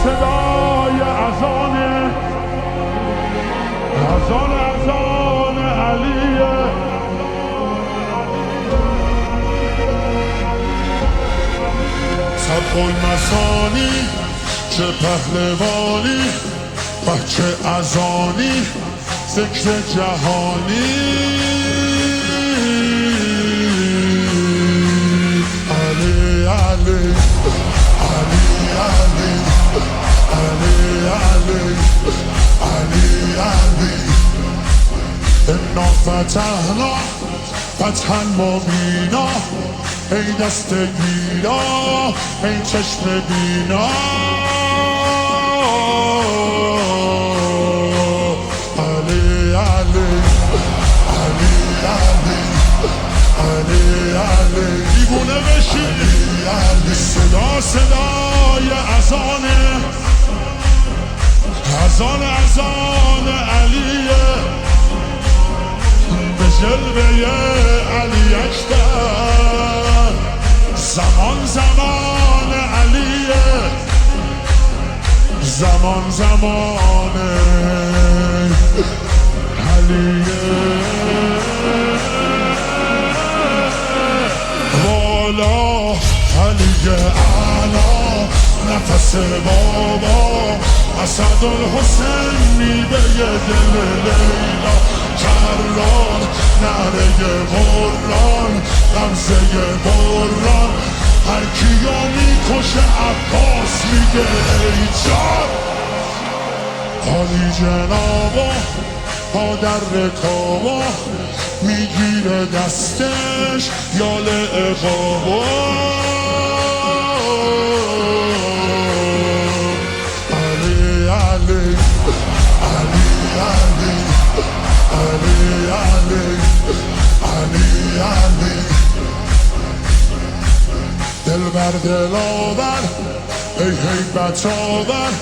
صدای اذان علیه. طبق المثانی چه پهلوانی و چه اذانی ذکر جهانی. علی علی علی علی علی علی علی علی. انا فتحنا فتحا مبینا، ای دست گیرا ای چشم بینا. علی علی علی علی علی علی. دیوونه بشی علی. صدا صدای اذان علیه. به جلوه علی اکبر زمان علیه. زمان علیه. والا علی اعلا نفس بابا اسدالحسین میوه دل لیلا. کران نره قرآن غمزه بران، هر کیو میکشه عباس میگه ای جان. عالی جنابا پا در رکابا میگیره دستش یال اقابا. علی علی علی علی علی علی علی علی. دل بر دل آور ای هیبت آور،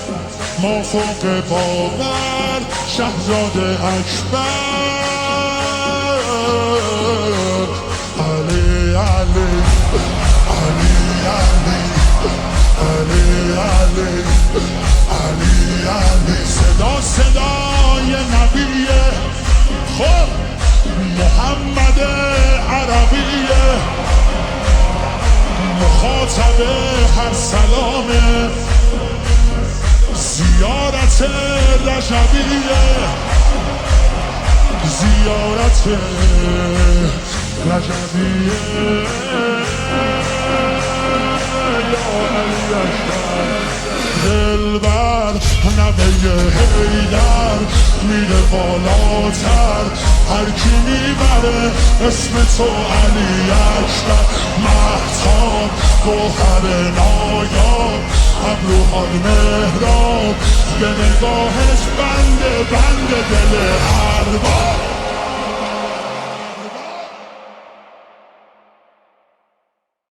ما فوق باور شهزاده اکبر. علی علی علی علی علی علی علی علی. صدا صدای نبیه خب محمد عربیه، مخاطب هر سلامه. زیارت رجبیه، زیارت رجبیه. یا علی اکبر. دلبر نوه حیدر میره بالاتر، هر کی میبره اسم تو علی اکبر. مهتاب گوهر نایاب ابروهای مهراب، به نگاهش بند دل